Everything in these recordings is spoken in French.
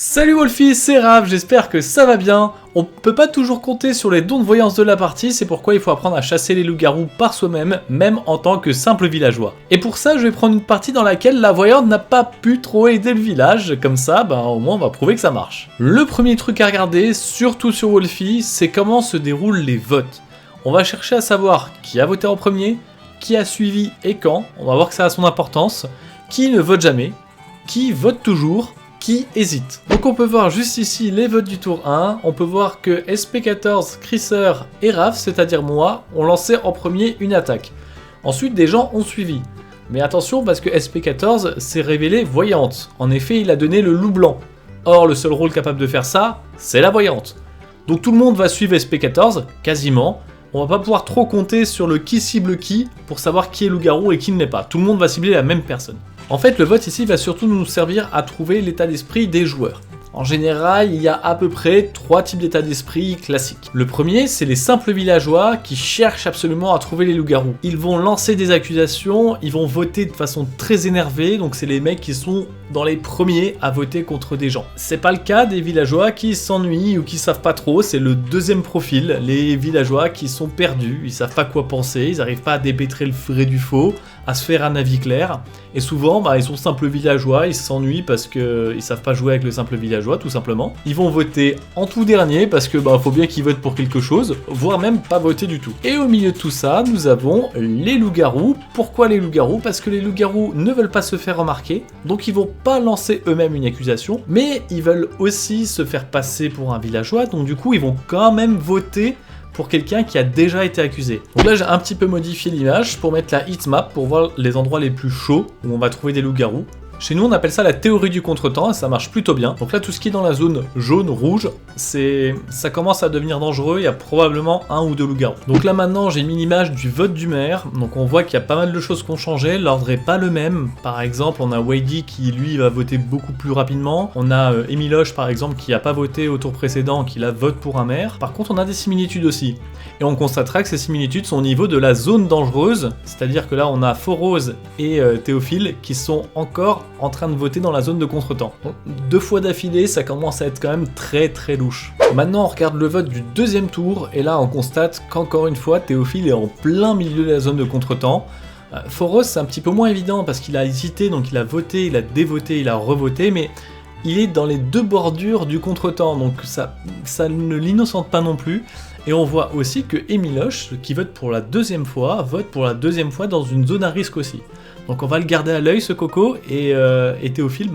Salut Wolfie, c'est Raph, j'espère que ça va bien. On peut pas toujours compter sur les dons de voyance de la partie, c'est pourquoi il faut apprendre à chasser les loups-garous par soi-même, même en tant que simple villageois. Et pour ça, je vais prendre une partie dans laquelle la voyante n'a pas pu trop aider le village, comme ça, au moins on va prouver que ça marche. Le premier truc à regarder, surtout sur Wolfie, c'est comment se déroulent les votes. On va chercher à savoir qui a voté en premier, qui a suivi et quand, on va voir que ça a son importance, qui ne vote jamais, qui vote toujours, qui hésite. Donc on peut voir juste ici les votes du tour 1, on peut voir que SP14, Crisser et Raph, c'est-à-dire moi, ont lancé en premier une attaque. Ensuite des gens ont suivi. Mais attention parce que SP14 s'est révélée voyante. En effet, il a donné le loup blanc. Or le seul rôle capable de faire ça, c'est la voyante. Donc tout le monde va suivre SP14, quasiment. On va pas pouvoir trop compter sur le qui cible qui pour savoir qui est loup-garou et qui ne l'est pas. Tout le monde va cibler la même personne. En fait, le vote ici va surtout nous servir à trouver l'état d'esprit des joueurs. En général, il y a à peu près 3 types d'état d'esprit classiques. Le premier, c'est les simples villageois qui cherchent absolument à trouver les loups-garous. Ils vont lancer des accusations, ils vont voter de façon très énervée, donc c'est les mecs qui sont dans les premiers à voter contre des gens. C'est pas le cas des villageois qui s'ennuient ou qui savent pas trop, c'est le deuxième profil, les villageois qui sont perdus, ils savent pas quoi penser, ils arrivent pas à dépêtrer le vrai du faux, à se faire un avis clair, et souvent ils sont simples villageois, ils s'ennuient parce qu'ils savent pas jouer avec le simple villageois tout simplement. Ils vont voter en tout dernier parce que faut bien qu'ils votent pour quelque chose, voire même pas voter du tout. Et au milieu de tout ça, nous avons les loups-garous. Pourquoi les loups-garous ? Parce que les loups-garous ne veulent pas se faire remarquer, donc ils vont pas lancer eux-mêmes une accusation, mais ils veulent aussi se faire passer pour un villageois, donc du coup ils vont quand même voter pour quelqu'un qui a déjà été accusé. Donc là j'ai un petit peu modifié l'image pour mettre la heatmap pour voir les endroits les plus chauds où on va trouver des loups-garous. Chez nous on appelle ça la théorie du contretemps et ça marche plutôt bien. Donc là tout ce qui est dans la zone jaune, rouge, ça commence à devenir dangereux, il y a probablement un ou deux loups-garous. Donc là maintenant j'ai mis l'image du vote du maire, donc on voit qu'il y a pas mal de choses qui ont changé, l'ordre est pas le même. Par exemple on a Wadey qui lui va voter beaucoup plus rapidement, on a Emiloche par exemple qui a pas voté au tour précédent, qui la vote pour un maire. Par contre on a des similitudes aussi. Et on constatera que ces similitudes sont au niveau de la zone dangereuse, c'est-à-dire que là on a Forose et Théophile qui sont encore en train de voter dans la zone de contretemps. Donc, 2 fois d'affilée, ça commence à être quand même très très louche. Maintenant on regarde le vote du deuxième tour, et là on constate qu'encore une fois Théophile est en plein milieu de la zone de contretemps. Forose c'est un petit peu moins évident parce qu'il a hésité, donc il a voté, il a dévoté, il a revoté, mais il est dans les deux bordures du contretemps, donc ça ne l'innocente pas non plus. Et on voit aussi que Emiloche, qui vote pour la deuxième fois dans une zone à risque aussi. Donc on va le garder à l'œil ce coco, et Théophile,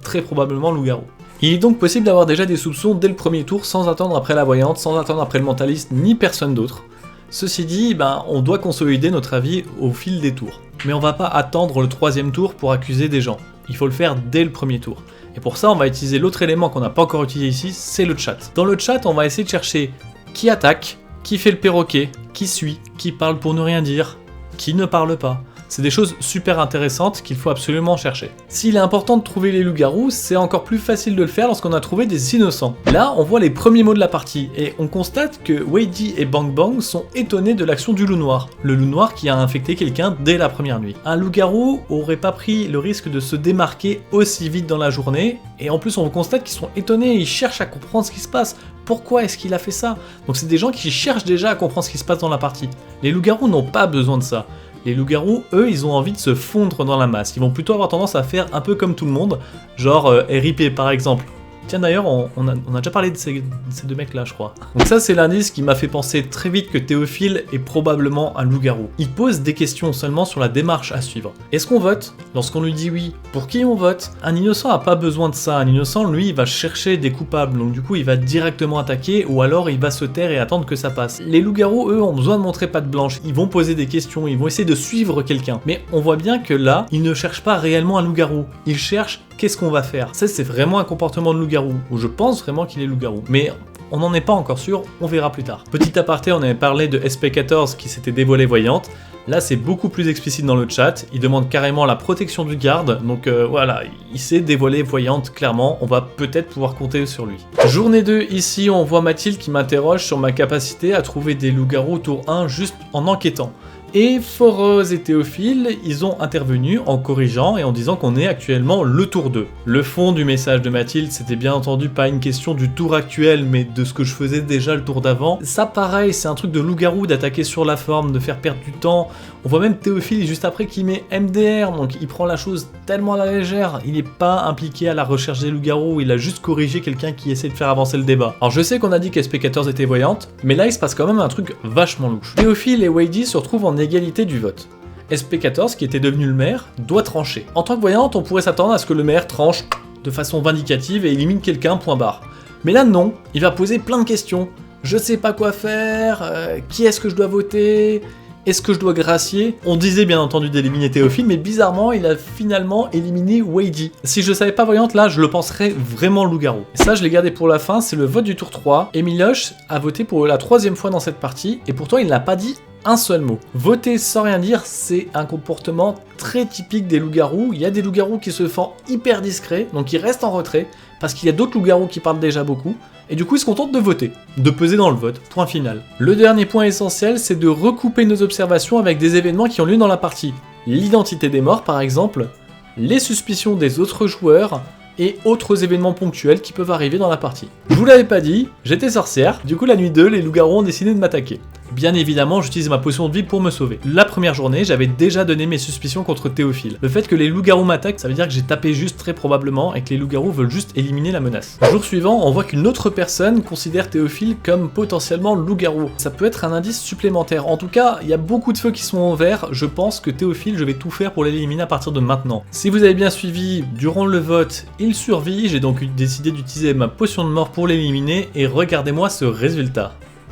très probablement loup-garou. Il est donc possible d'avoir déjà des soupçons dès le premier tour sans attendre après la voyante, sans attendre après le mentaliste, ni personne d'autre. Ceci dit, on doit consolider notre avis au fil des tours. Mais on va pas attendre le troisième tour pour accuser des gens. Il faut le faire dès le premier tour. Et pour ça, on va utiliser l'autre élément qu'on n'a pas encore utilisé ici, c'est le chat. Dans le chat, on va essayer de chercher qui attaque, qui fait le perroquet, qui suit, qui parle pour ne rien dire, qui ne parle pas. C'est des choses super intéressantes qu'il faut absolument chercher. S'il est important de trouver les loups-garous, c'est encore plus facile de le faire lorsqu'on a trouvé des innocents. Là, on voit les premiers mots de la partie, et on constate que Wadey et Bang Bang sont étonnés de l'action du loup noir. Le loup noir qui a infecté quelqu'un dès la première nuit. Un loup-garou aurait pas pris le risque de se démarquer aussi vite dans la journée, et en plus on constate qu'ils sont étonnés, ils cherchent à comprendre ce qui se passe. Pourquoi est-ce qu'il a fait ça ? Donc c'est des gens qui cherchent déjà à comprendre ce qui se passe dans la partie. Les loups-garous n'ont pas besoin de ça. Les loups-garous, eux, ils ont envie de se fondre dans la masse. Ils vont plutôt avoir tendance à faire un peu comme tout le monde, genre RIP par exemple. Tiens d'ailleurs, on a déjà parlé de ces deux mecs-là, je crois. Donc ça, c'est l'indice qui m'a fait penser très vite que Théophile est probablement un loup-garou. Il pose des questions seulement sur la démarche à suivre. Est-ce qu'on vote ? Lorsqu'on lui dit oui, pour qui on vote ? Un innocent a pas besoin de ça. Un innocent, lui, il va chercher des coupables. Donc du coup, il va directement attaquer, ou alors il va se taire et attendre que ça passe. Les loups-garous, eux, ont besoin de montrer patte blanche. Ils vont poser des questions, ils vont essayer de suivre quelqu'un. Mais on voit bien que là, ils ne cherchent pas réellement un loup-garou. Ils cherchent qu'est-ce qu'on va faire. Ça, c'est vraiment un comportement de loup-garou, ou je pense vraiment qu'il est loup-garou. Mais on n'en est pas encore sûr, on verra plus tard. Petit aparté, on avait parlé de SP14 qui s'était dévoilée voyante. Là, c'est beaucoup plus explicite dans le chat. Il demande carrément la protection du garde. Donc voilà, il s'est dévoilé voyante clairement. On va peut-être pouvoir compter sur lui. Journée 2, ici, on voit Mathilde qui m'interroge sur ma capacité à trouver des loups-garous tour 1 juste en enquêtant. Et Forose et Théophile, ils ont intervenu en corrigeant et en disant qu'on est actuellement le tour 2. Le fond du message de Mathilde, c'était bien entendu pas une question du tour actuel, mais de ce que je faisais déjà le tour d'avant. Ça pareil, c'est un truc de loup-garou d'attaquer sur la forme, de faire perdre du temps. On voit même Théophile juste après qui met MDR, donc il prend la chose tellement à la légère, il n'est pas impliqué à la recherche des loups-garous, il a juste corrigé quelqu'un qui essaie de faire avancer le débat. Alors je sais qu'on a dit qu'SP14 était voyante, mais là il se passe quand même un truc vachement louche. Théophile et Wadey se retrouvent en égalité du vote. SP14, qui était devenu le maire, doit trancher. En tant que voyante, on pourrait s'attendre à ce que le maire tranche de façon vindicative et élimine quelqu'un, point barre. Mais là non, il va poser plein de questions. Je sais pas quoi faire, qui est-ce que je dois voter, est-ce que je dois gracier? On disait bien entendu d'éliminer Théophile, mais bizarrement, il a finalement éliminé Wadey. Si je savais pas voyante, là, je le penserais vraiment loup-garou. Ça, je l'ai gardé pour la fin, c'est le vote du tour 3. Et Miloche a voté pour la 3e fois dans cette partie, et pourtant il n'a pas dit un seul mot. Voter sans rien dire, c'est un comportement très typique des loups-garous. Il y a des loups-garous qui se font hyper discrets, donc ils restent en retrait, parce qu'il y a d'autres loups-garous qui parlent déjà beaucoup, et du coup ils se contentent de voter, de peser dans le vote, point final. Le dernier point essentiel, c'est de recouper nos observations avec des événements qui ont lieu dans la partie. L'identité des morts par exemple, les suspicions des autres joueurs, et autres événements ponctuels qui peuvent arriver dans la partie. Je vous l'avais pas dit, j'étais sorcière, du coup la nuit 2, les loups-garous ont décidé de m'attaquer. Bien évidemment, j'utilise ma potion de vie pour me sauver. La première journée, j'avais déjà donné mes suspicions contre Théophile. Le fait que les loups-garous m'attaquent, ça veut dire que j'ai tapé juste très probablement et que les loups-garous veulent juste éliminer la menace. Le jour suivant, on voit qu'une autre personne considère Théophile comme potentiellement loup-garou. Ça peut être un indice supplémentaire. En tout cas, il y a beaucoup de feux qui sont en vert. Je pense que Théophile, je vais tout faire pour l'éliminer à partir de maintenant. Si vous avez bien suivi, durant le vote, il survit. J'ai donc décidé d'utiliser ma potion de mort pour l'éliminer et regardez-moi ce résultat.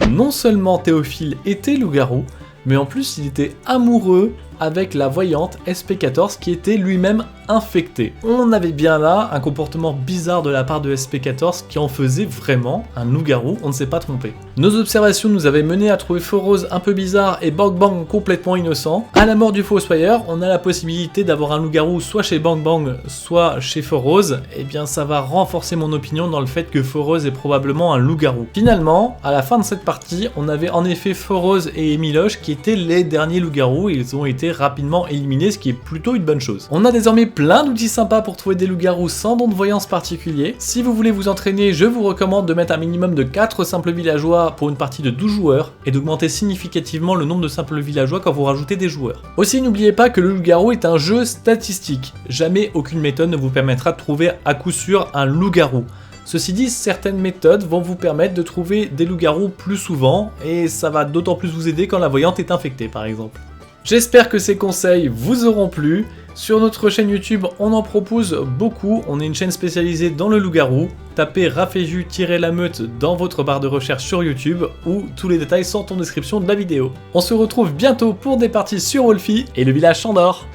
Non seulement Théophile était loup-garou, mais en plus il était amoureux avec la voyante SP14 qui était lui-même infecté. On avait bien là un comportement bizarre de la part de SP14 qui en faisait vraiment un loup-garou, on ne s'est pas trompé. Nos observations nous avaient mené à trouver Forose un peu bizarre et Bang Bang complètement innocent. À la mort du Fossoyeur, on a la possibilité d'avoir un loup-garou soit chez Bang Bang, soit chez Forose. Et bien ça va renforcer mon opinion dans le fait que Forose est probablement un loup-garou. Finalement, à la fin de cette partie, on avait en effet Forose et Miloche qui étaient les derniers loups-garous et ils ont été rapidement éliminés, ce qui est plutôt une bonne chose. On a désormais plein d'outils sympas pour trouver des loups-garous sans don de voyance particulier. Si vous voulez vous entraîner, je vous recommande de mettre un minimum de 4 simples villageois pour une partie de 12 joueurs et d'augmenter significativement le nombre de simples villageois quand vous rajoutez des joueurs. Aussi, n'oubliez pas que le loup-garou est un jeu statistique. Jamais aucune méthode ne vous permettra de trouver à coup sûr un loup-garou. Ceci dit, certaines méthodes vont vous permettre de trouver des loups-garous plus souvent et ça va d'autant plus vous aider quand la voyante est infectée par exemple. J'espère que ces conseils vous auront plu. Sur notre chaîne YouTube, on en propose beaucoup. On est une chaîne spécialisée dans le loup-garou. Tapez Rafeju-la meute dans votre barre de recherche sur YouTube où tous les détails sont en description de la vidéo. On se retrouve bientôt pour des parties sur Wolfie et le village Chandor.